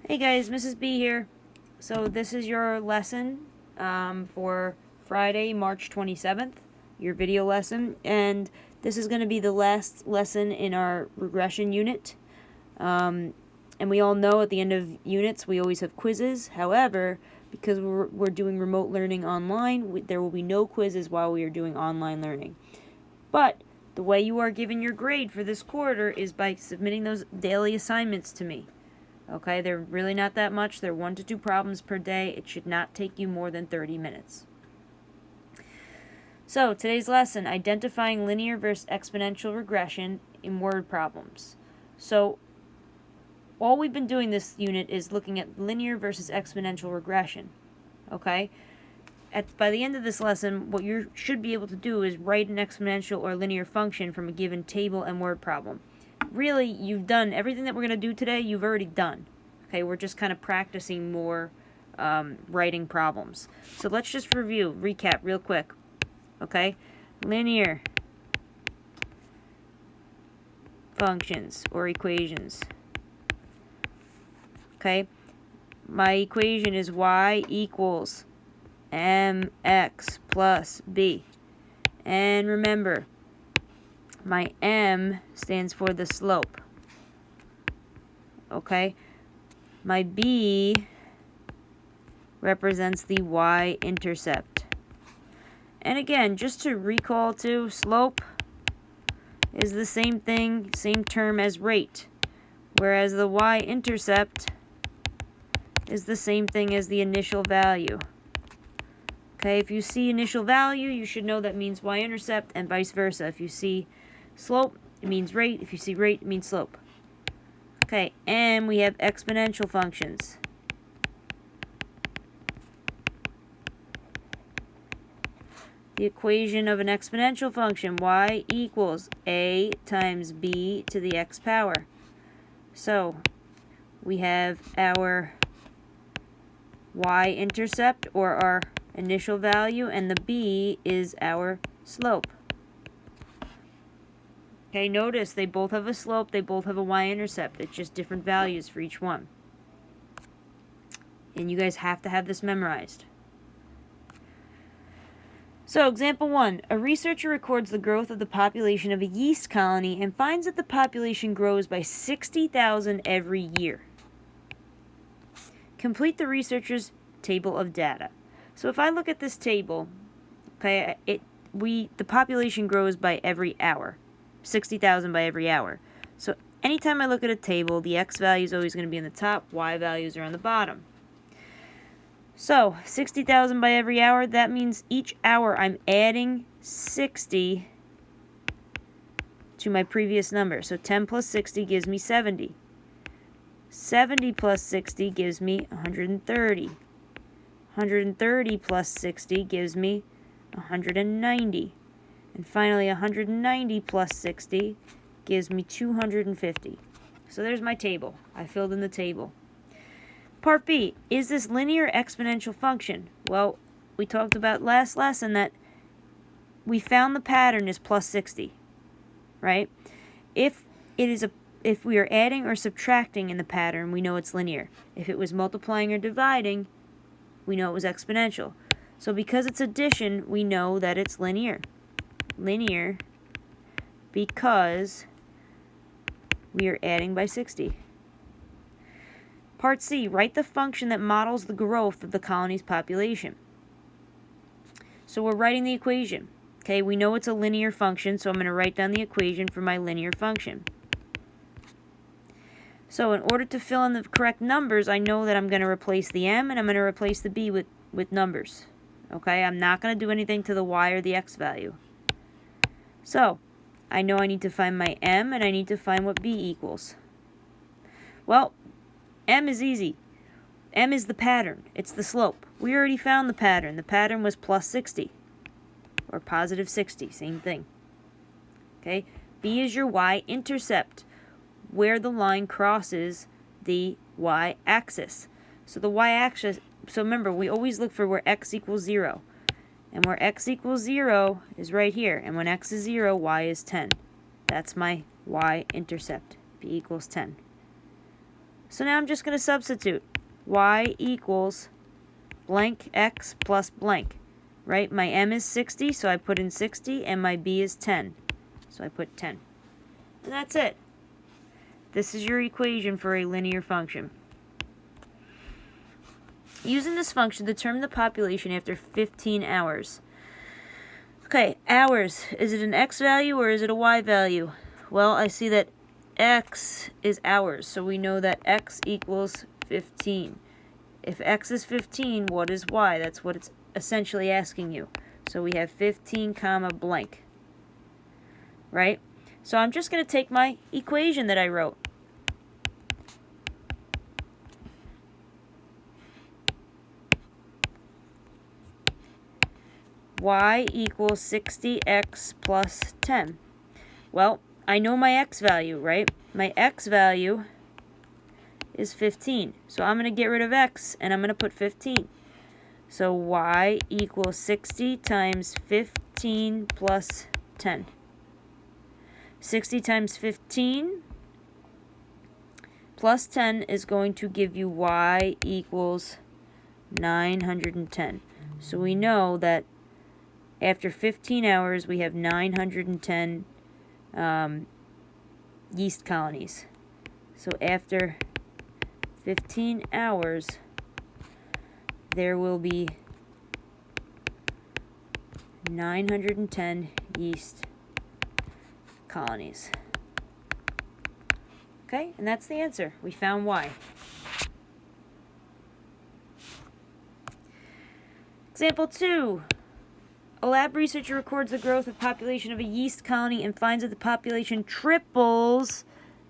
Hey guys, Mrs. B here. So this is your lesson for Friday, March 27th, your video lesson, and this is going to be the last lesson in our regression unit. And we all know at the end of units we always have quizzes. However, because we're doing remote learning online, there will be no quizzes while we are doing online learning. But the way you are given your grade for this quarter is by submitting those daily assignments to me. Okay, they're really not that much. They're 1 to 2 problems per day. It should not take you more than 30 minutes. So, today's lesson, identifying linear versus exponential regression in word problems. So, all we've been doing this unit is looking at linear versus exponential regression. Okay? By the end of this lesson, what you should be able to do is write an exponential or linear function from a given table and word problem. Really, you've done everything that we're going to do today, you've already done. Okay, we're just kind of practicing more writing problems. So let's just recap real quick. Okay, linear functions or equations. Okay, my equation is y equals mx plus b. And remember, my m stands for the slope. Okay, my b represents the y-intercept. And again, just to recall too, slope is the same thing, same term as rate, whereas the y-intercept is the same thing as the initial value. Okay, if you see initial value, you should know that means y-intercept, and vice versa. If you see slope, it means rate. If you see rate, it means slope. Okay, and we have exponential functions. The equation of an exponential function, y equals a times b to the x power. So, we have our y-intercept, or our initial value, and the b is our slope. Okay, notice they both have a slope, they both have a y-intercept. It's just different values for each one. And you guys have to have this memorized. So, example 1. A researcher records the growth of the population of a yeast colony and finds that the population grows by 60,000 every year. Complete the researcher's table of data. So if I look at this table, okay, the population grows by every hour. 60,000 by every hour. So anytime I look at a table, the x value is always going to be on the top, y values are on the bottom. So 60,000 by every hour, that means each hour I'm adding 60 to my previous number. So 10 plus 60 gives me 70. 70 plus 60 gives me 130. 130 plus 60 gives me 190. And finally, 190 plus 60 gives me 250. So there's my table. I filled in the table. Part B, is this linear exponential function? Well, we talked about last lesson that we found the pattern is plus 60, right? If we are adding or subtracting in the pattern, we know it's linear. If it was multiplying or dividing, we know it was exponential. So because it's addition, we know that it's linear. Linear because we are adding by 60. Part C, write the function that models the growth of the colony's population. So we're writing the equation. Okay, we know it's a linear function, so I'm going to write down the equation for my linear function. So in order to fill in the correct numbers, I know that I'm going to replace the m and I'm going to replace the b with numbers. Okay, I'm not going to do anything to the y or the x value. So I know I need to find my m and I need to find what b equals. Well, m is easy. M is the pattern. It's the slope. We already found the pattern. The pattern was plus 60 or positive 60. Same thing. Okay. B is your y-intercept, where the line crosses the y-axis. So the y-axis, so remember, we always look for where x equals 0. And where x equals 0 is right here. And when x is 0, y is 10. That's my y-intercept. B equals 10. So now I'm just going to substitute. Y equals blank x plus blank. Right? My m is 60, so I put in 60, and my b is 10. So I put 10. And that's it. This is your equation for a linear function. Using this function, determine the population after 15 hours. Okay, hours. Is it an x value or is it a y value? Well, I see that x is hours, so we know that x equals 15. If x is 15, what is y? That's what it's essentially asking you. So we have 15 comma blank. Right? So I'm just going to take my equation that I wrote. Y equals 60x plus 10. Well, I know my x value, right? My x value is 15. So I'm going to get rid of x, and I'm going to put 15. So y equals 60 times 15 plus 10. 60 times 15 plus 10 is going to give you y equals 910. So we know that after 15 hours, we have 910 yeast colonies. So after 15 hours, there will be 910 yeast colonies. Okay, and that's the answer. We found y. Example 2. A lab researcher records the growth of population of a yeast colony and finds that the population triples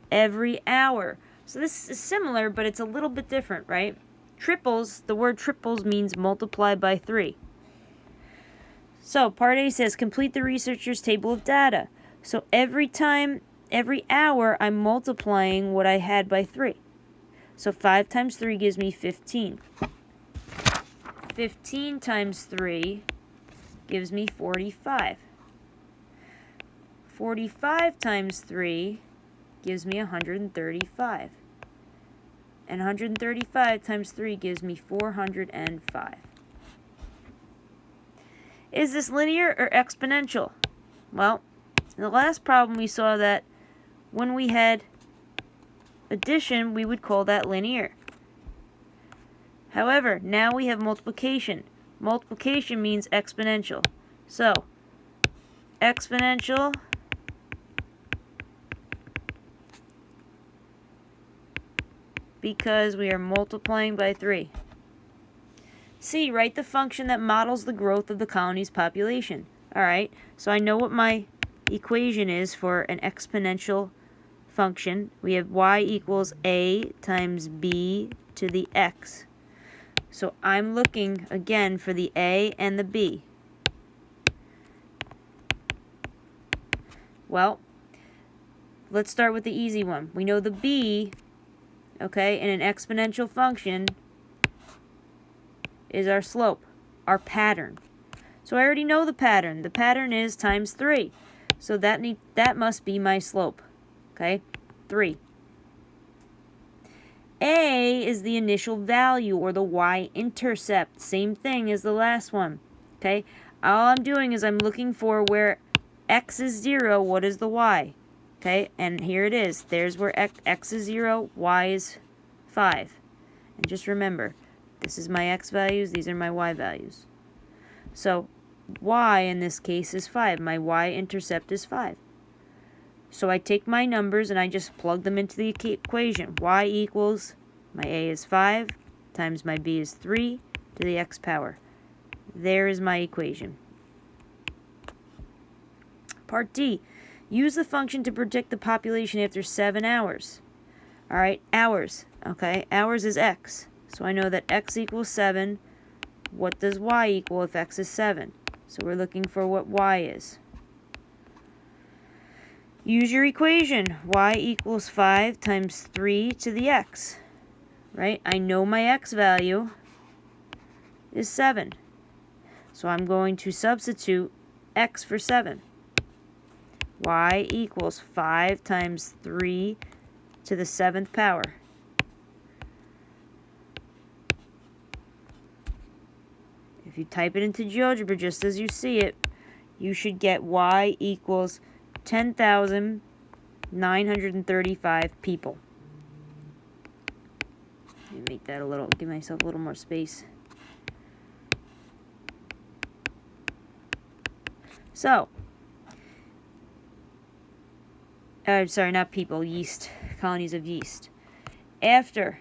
every hour. So this is similar, but it's a little bit different, right? Triples, the word triples means multiply by 3. So part A says complete the researcher's table of data. So every hour, I'm multiplying what I had by 3. So 5 times 3 gives me 15. 15 times 3 gives me 45. 45 times 3 gives me 135. And 135 times 3 gives me 405. Is this linear or exponential? Well, in the last problem we saw that when we had addition, we would call that linear. However, now we have multiplication. Multiplication means exponential. So, exponential because we are multiplying by 3. C, write the function that models the growth of the colony's population. Alright, so I know what my equation is for an exponential function. We have y equals a times b to the x. So I'm looking again for the a and the b. Well, let's start with the easy one. We know the b, okay, in an exponential function is our slope, our pattern. So I already know the pattern. The pattern is times 3. So that must be my slope. Okay? 3. A is the initial value, or the y-intercept. Same thing as the last one. Okay? All I'm doing is I'm looking for where x is 0, what is the y? Okay? And here it is. There's where x is 0, y is 5. And just remember, this is my x values, these are my y values. So y in this case is 5. My y-intercept is 5. So I take my numbers and I just plug them into the equation. Y equals, my a is 5, times my b is 3 to the x power. There is my equation. Part D. Use the function to predict the population after 7 hours. Alright, hours. Okay, hours is x. So I know that x equals 7. What does y equal if x is 7? So we're looking for what y is. Use your equation. Y equals 5 times 3 to the x. Right? I know my x value is 7. So I'm going to substitute x for 7. Y equals 5 times 3 to the 7th power. If you type it into GeoGebra just as you see it, you should get y equals 10,935 people. Let me make that a little, give myself a little more space. So, sorry, not people, yeast, colonies of yeast. After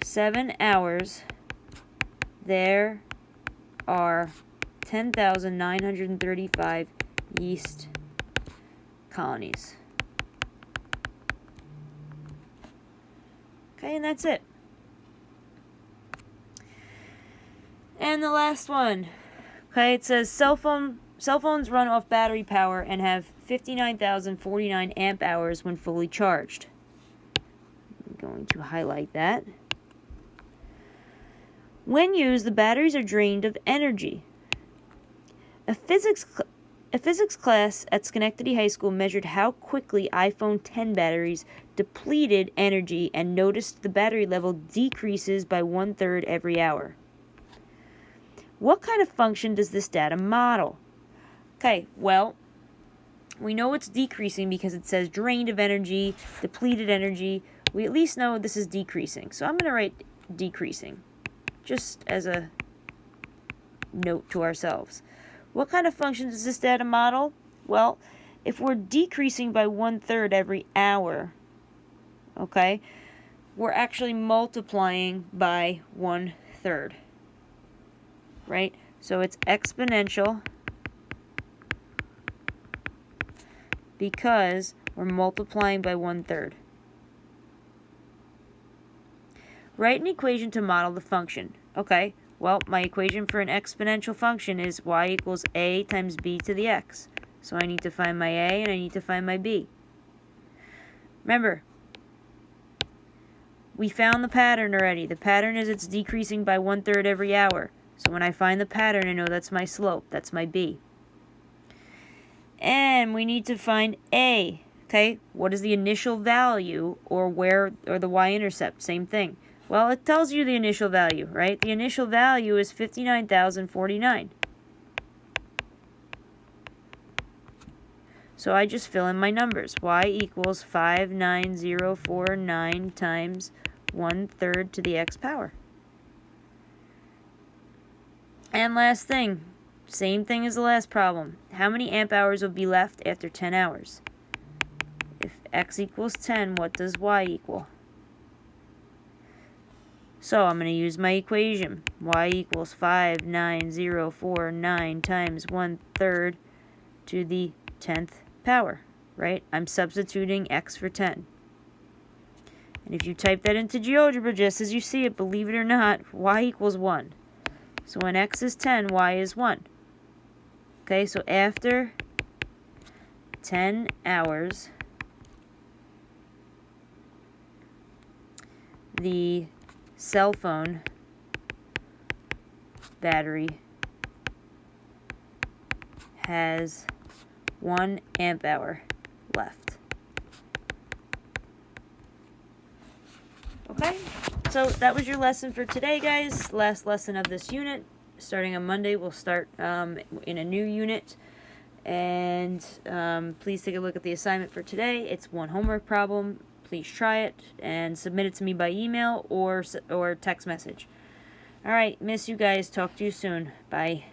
7 hours, there are 10,935 yeast colonies. Okay, and that's it. And the last one. Okay, it says cell phones run off battery power and have 59,049 amp hours when fully charged. I'm going to highlight that. When used, the batteries are drained of energy. A physics class at Schenectady High School measured how quickly iPhone X batteries depleted energy and noticed the battery level decreases by 1/3 every hour. What kind of function does this data model? Okay, well, we know it's decreasing because it says drained of energy, depleted energy. We at least know this is decreasing. So I'm going to write decreasing, just as a note to ourselves. What kind of function does this data model? Well, if we're decreasing by 1/3 every hour, okay, we're actually multiplying by 1/3. Right? So it's exponential because we're multiplying by 1/3. Write an equation to model the function. Okay, well, my equation for an exponential function is y equals a times b to the x. So I need to find my a and I need to find my b. Remember, we found the pattern already. The pattern is it's decreasing by 1/3 every hour. So when I find the pattern, I know that's my slope. That's my b. And we need to find a. Okay, what is the initial value or the y-intercept? Same thing. Well, it tells you the initial value, right? The initial value is 59,049. So I just fill in my numbers. Y equals 59049 times 1/3 to the x power. And last thing, same thing as the last problem. How many amp hours will be left after 10 hours? If x equals 10, what does y equal? So I'm going to use my equation. Y equals 59049 times 1/3 to the 10th power, right? I'm substituting x for 10. And if you type that into GeoGebra just as you see it, believe it or not, y equals 1. So when x is 10, y is 1. Okay, so after 10 hours, the cell phone battery has 1 amp hour left. Okay, so that was your lesson for today, guys. Last lesson of this unit. Starting on Monday, we'll start in a new unit. And please take a look at the assignment for today. It's one homework problem. Please try it and submit it to me by email or text message. All right, miss you guys. Talk to you soon. Bye.